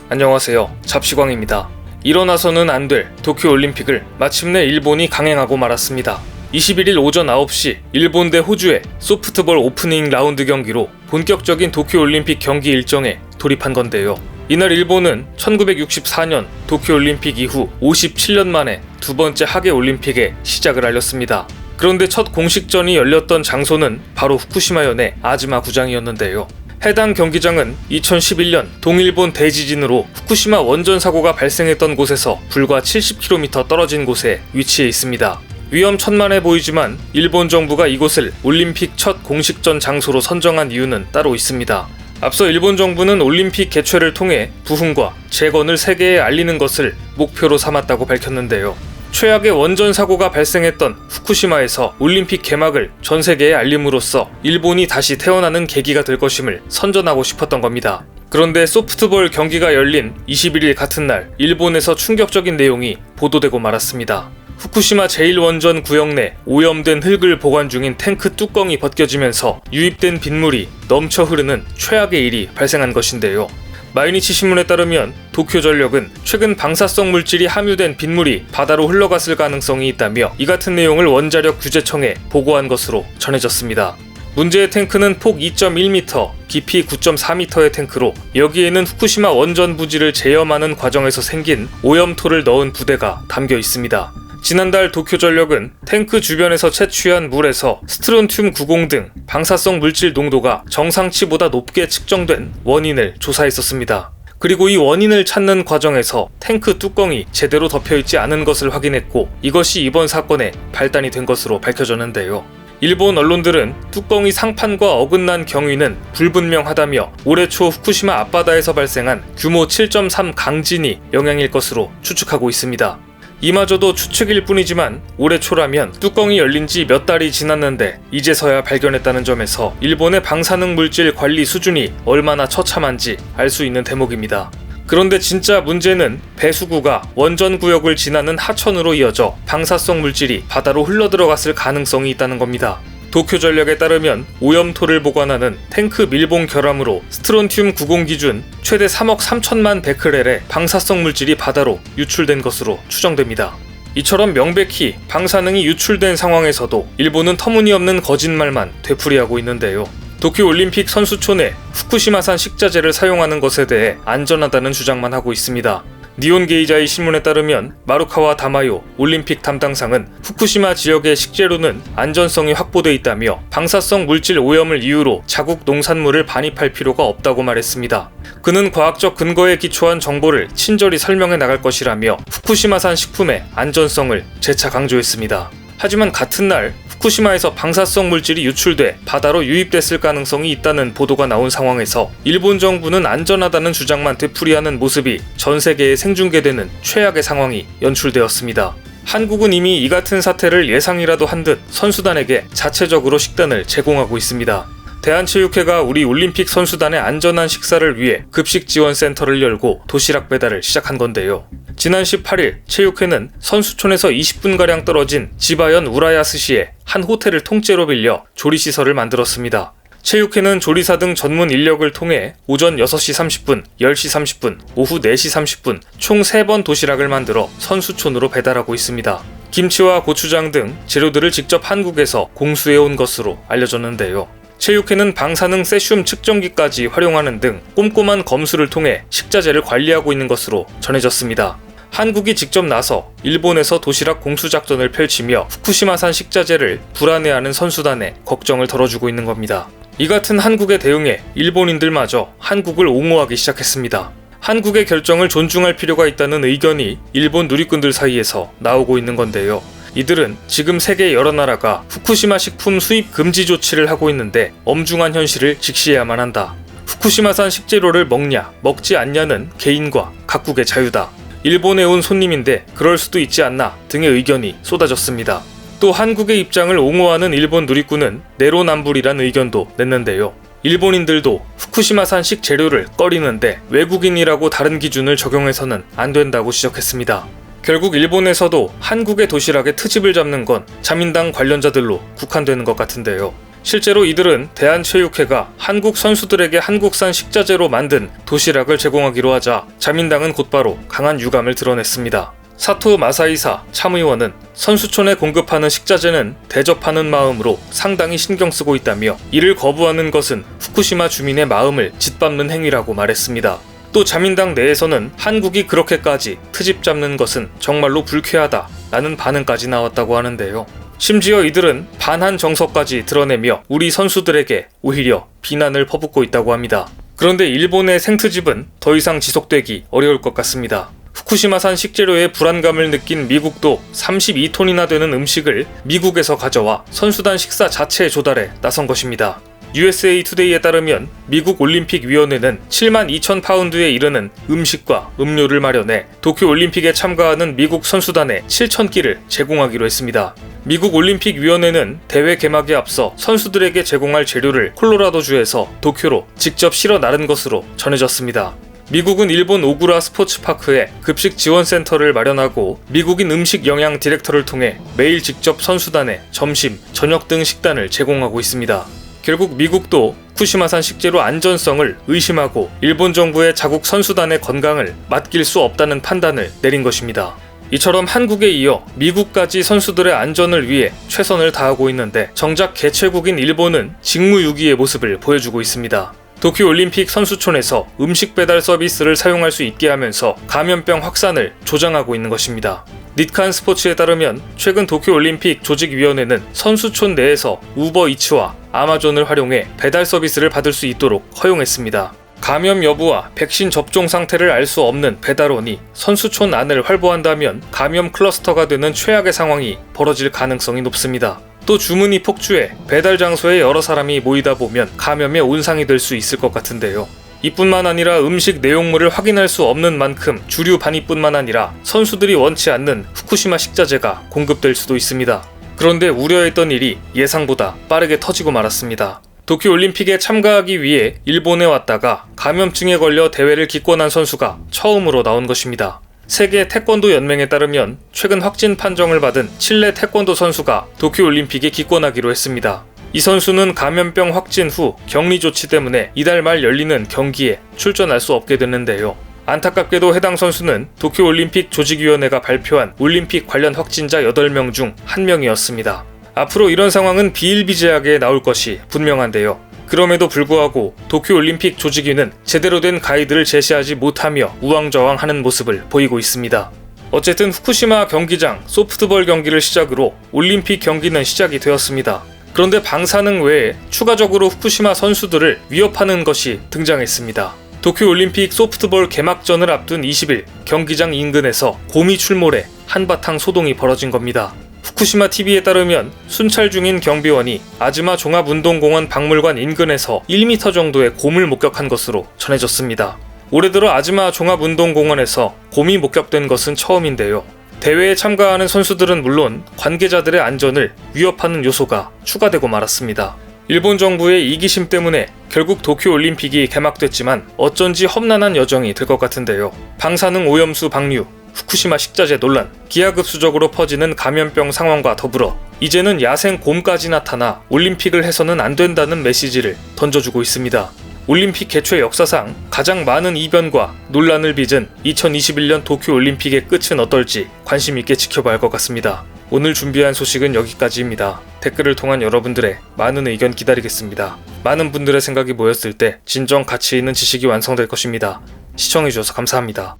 안녕하세요. 잡시광입니다. 일어나서는 안 될 도쿄올림픽을 마침내 일본이 강행하고 말았습니다. 21일 오전 9시 일본 대 호주의 소프트볼 오프닝 라운드 경기로 본격적인 도쿄올림픽 경기 일정에 돌입한 건데요. 이날 일본은 1964년 도쿄올림픽 이후 57년 만에 두 번째 하계올림픽의 시작을 알렸습니다. 그런데 첫 공식전이 열렸던 장소는 바로 후쿠시마현의 아즈마 구장이었는데요. 해당 경기장은 2011년 동일본 대지진으로 후쿠시마 원전 사고가 발생했던 곳에서 불과 70km 떨어진 곳에 위치해 있습니다. 위험천만해 보이지만 일본 정부가 이곳을 올림픽 첫 공식전 장소로 선정한 이유는 따로 있습니다. 앞서 일본 정부는 올림픽 개최를 통해 부흥과 재건을 세계에 알리는 것을 목표로 삼았다고 밝혔는데요. 최악의 원전 사고가 발생했던 후쿠시마에서 올림픽 개막을 전 세계에 알림으로써 일본이 다시 태어나는 계기가 될 것임을 선전하고 싶었던 겁니다. 그런데 소프트볼 경기가 열린 21일 같은 날 일본에서 충격적인 내용이 보도되고 말았습니다. 후쿠시마 제1원전 구역 내 오염된 흙을 보관 중인 탱크 뚜껑이 벗겨지면서 유입된 빗물이 넘쳐 흐르는 최악의 일이 발생한 것인데요. 마이니치 신문에 따르면 도쿄전력은 최근 방사성 물질이 함유된 빗물이 바다로 흘러갔을 가능성이 있다며 이 같은 내용을 원자력 규제청에 보고한 것으로 전해졌습니다. 문제의 탱크는 폭 2.1m, 깊이 9.4m의 탱크로 여기에는 후쿠시마 원전 부지를 재염하는 과정에서 생긴 오염토를 넣은 부대가 담겨 있습니다. 지난달 도쿄전력은 탱크 주변에서 채취한 물에서 스트론튬 90 등 방사성 물질 농도가 정상치보다 높게 측정된 원인을 조사했었습니다. 그리고 이 원인을 찾는 과정에서 탱크 뚜껑이 제대로 덮여있지 않은 것을 확인했고 이것이 이번 사건의 발단이 된 것으로 밝혀졌는데요. 일본 언론들은 뚜껑이 상판과 어긋난 경위는 불분명하다며 올해 초 후쿠시마 앞바다에서 발생한 규모 7.3 강진이 영향일 것으로 추측하고 있습니다. 이마저도 추측일 뿐이지만 올해 초라면 뚜껑이 열린 지 몇 달이 지났는데 이제서야 발견했다는 점에서 일본의 방사능 물질 관리 수준이 얼마나 처참한지 알 수 있는 대목입니다. 그런데 진짜 문제는 배수구가 원전 구역을 지나는 하천으로 이어져 방사성 물질이 바다로 흘러들어갔을 가능성이 있다는 겁니다. 도쿄전력에 따르면 오염토를 보관하는 탱크 밀봉 결함으로 스트론튬 90 기준 최대 3억 3천만 베크렐의 방사성 물질이 바다로 유출된 것으로 추정됩니다. 이처럼 명백히 방사능이 유출된 상황에서도 일본은 터무니없는 거짓말만 되풀이하고 있는데요. 도쿄올림픽 선수촌 내 후쿠시마산 식자재를 사용하는 것에 대해 안전하다는 주장만 하고 있습니다. 니온게이자의 신문에 따르면 마루카와 다마요 올림픽 담당상은 후쿠시마 지역의 식재료는 안전성이 확보돼 있다며 방사성 물질 오염을 이유로 자국 농산물을 반입할 필요가 없다고 말했습니다. 그는 과학적 근거에 기초한 정보를 친절히 설명해 나갈 것이라며 후쿠시마산 식품의 안전성을 재차 강조했습니다. 하지만 같은 날 후쿠시마에서 방사성 물질이 유출돼 바다로 유입됐을 가능성이 있다는 보도가 나온 상황에서 일본 정부는 안전하다는 주장만 되풀이하는 모습이 전 세계에 생중계되는 최악의 상황이 연출되었습니다. 한국은 이미 이 같은 사태를 예상이라도 한 듯 선수단에게 자체적으로 식단을 제공하고 있습니다. 대한체육회가 우리 올림픽 선수단의 안전한 식사를 위해 급식지원센터를 열고 도시락 배달을 시작한 건데요. 지난 18일 체육회는 선수촌에서 20분가량 떨어진 지바현 우라야스시의 한 호텔을 통째로 빌려 조리시설을 만들었습니다. 체육회는 조리사 등 전문 인력을 통해 오전 6시 30분, 10시 30분, 오후 4시 30분 총 3번 도시락을 만들어 선수촌으로 배달하고 있습니다. 김치와 고추장 등 재료들을 직접 한국에서 공수해온 것으로 알려졌는데요. 체육회는 방사능 세슘 측정기까지 활용하는 등 꼼꼼한 검수를 통해 식자재를 관리하고 있는 것으로 전해졌습니다. 한국이 직접 나서 일본에서 도시락 공수작전을 펼치며 후쿠시마산 식자재를 불안해하는 선수단에 걱정을 덜어주고 있는 겁니다. 이 같은 한국의 대응에 일본인들마저 한국을 옹호하기 시작했습니다. 한국의 결정을 존중할 필요가 있다는 의견이 일본 누리꾼들 사이에서 나오고 있는 건데요. 이들은 지금 세계 여러 나라가 후쿠시마 식품 수입 금지 조치를 하고 있는데 엄중한 현실을 직시해야만 한다. 후쿠시마산 식재료를 먹냐, 먹지 않냐는 개인과 각국의 자유다. 일본에 온 손님인데 그럴 수도 있지 않나 등의 의견이 쏟아졌습니다. 또 한국의 입장을 옹호하는 일본 누리꾼은 내로남불이란 의견도 냈는데요. 일본인들도 후쿠시마산 식재료를 꺼리는데 외국인이라고 다른 기준을 적용해서는 안 된다고 지적했습니다. 결국 일본에서도 한국의 도시락에 트집을 잡는 건 자민당 관련자들로 국한되는 것 같은데요. 실제로 이들은 대한체육회가 한국 선수들에게 한국산 식자재로 만든 도시락을 제공하기로 하자 자민당은 곧바로 강한 유감을 드러냈습니다. 사토 마사이사 참의원은 선수촌에 공급하는 식자재는 대접하는 마음으로 상당히 신경 쓰고 있다며 이를 거부하는 것은 후쿠시마 주민의 마음을 짓밟는 행위라고 말했습니다. 또 자민당 내에서는 한국이 그렇게까지 트집 잡는 것은 정말로 불쾌하다 라는 반응까지 나왔다고 하는데요. 심지어 이들은 반한 정서까지 드러내며 우리 선수들에게 오히려 비난을 퍼붓고 있다고 합니다. 그런데 일본의 생트집은 더 이상 지속되기 어려울 것 같습니다. 후쿠시마산 식재료에 불안감을 느낀 미국도 32톤이나 되는 음식을 미국에서 가져와 선수단 식사 자체에 조달해 나선 것입니다. USA 투데이에 따르면 미국 올림픽위원회는 72,000파운드에 이르는 음식과 음료를 마련해 도쿄올림픽에 참가하는 미국 선수단에 7,000끼를 제공하기로 했습니다. 미국 올림픽위원회는 대회 개막에 앞서 선수들에게 제공할 재료를 콜로라도주에서 도쿄로 직접 실어 나른 것으로 전해졌습니다. 미국은 일본 오구라 스포츠파크에 급식 지원센터를 마련하고 미국인 음식 영양 디렉터를 통해 매일 직접 선수단에 점심, 저녁 등 식단을 제공하고 있습니다. 결국 미국도 후쿠시마산 식재료 안전성을 의심하고 일본 정부의 자국 선수단의 건강을 맡길 수 없다는 판단을 내린 것입니다. 이처럼 한국에 이어 미국까지 선수들의 안전을 위해 최선을 다하고 있는데 정작 개최국인 일본은 직무유기의 모습을 보여주고 있습니다. 도쿄올림픽 선수촌에서 음식 배달 서비스를 사용할 수 있게 하면서 감염병 확산을 조장하고 있는 것입니다. 닛칸 스포츠에 따르면 최근 도쿄올림픽 조직위원회는 선수촌 내에서 우버이츠와 아마존을 활용해 배달 서비스를 받을 수 있도록 허용했습니다. 감염 여부와 백신 접종 상태를 알 수 없는 배달원이 선수촌 안을 활보한다면 감염 클러스터가 되는 최악의 상황이 벌어질 가능성이 높습니다. 또 주문이 폭주해 배달 장소에 여러 사람이 모이다 보면 감염의 온상이 될 수 있을 것 같은데요. 이뿐만 아니라 음식 내용물을 확인할 수 없는 만큼 주류 반입뿐만 아니라 선수들이 원치 않는 후쿠시마 식자재가 공급될 수도 있습니다. 그런데 우려했던 일이 예상보다 빠르게 터지고 말았습니다. 도쿄올림픽에 참가하기 위해 일본에 왔다가 감염증에 걸려 대회를 기권한 선수가 처음으로 나온 것입니다. 세계 태권도 연맹에 따르면 최근 확진 판정을 받은 칠레 태권도 선수가 도쿄올림픽에 기권하기로 했습니다. 이 선수는 감염병 확진 후 격리 조치 때문에 이달 말 열리는 경기에 출전할 수 없게 됐는데요. 안타깝게도 해당 선수는 도쿄올림픽 조직위원회가 발표한 올림픽 관련 확진자 8명 중 1명이었습니다. 앞으로 이런 상황은 비일비재하게 나올 것이 분명한데요. 그럼에도 불구하고 도쿄올림픽 조직위는 제대로 된 가이드를 제시하지 못하며 우왕좌왕하는 모습을 보이고 있습니다. 어쨌든 후쿠시마 경기장 소프트볼 경기를 시작으로 올림픽 경기는 시작이 되었습니다. 그런데 방사능 외에 추가적으로 후쿠시마 선수들을 위협하는 것이 등장했습니다. 도쿄올림픽 소프트볼 개막전을 앞둔 20일 경기장 인근에서 곰이 출몰해 한바탕 소동이 벌어진 겁니다. 후쿠시마 TV에 따르면 순찰 중인 경비원이 아즈마 종합운동공원 박물관 인근에서 1m 정도의 곰을 목격한 것으로 전해졌습니다. 올해 들어 아즈마 종합운동공원에서 곰이 목격된 것은 처음인데요. 대회에 참가하는 선수들은 물론 관계자들의 안전을 위협하는 요소가 추가되고 말았습니다. 일본 정부의 이기심 때문에 결국 도쿄올림픽이 개막됐지만 어쩐지 험난한 여정이 될 것 같은데요. 방사능 오염수 방류, 후쿠시마 식자재 논란, 기하급수적으로 퍼지는 감염병 상황과 더불어 이제는 야생 곰까지 나타나 올림픽을 해서는 안 된다는 메시지를 던져주고 있습니다. 올림픽 개최 역사상 가장 많은 이변과 논란을 빚은 2021년 도쿄올림픽의 끝은 어떨지 관심 있게 지켜봐야 할 것 같습니다. 오늘 준비한 소식은 여기까지입니다. 댓글을 통한 여러분들의 많은 의견 기다리겠습니다. 많은 분들의 생각이 모였을 때 진정 가치 있는 지식이 완성될 것입니다. 시청해주셔서 감사합니다.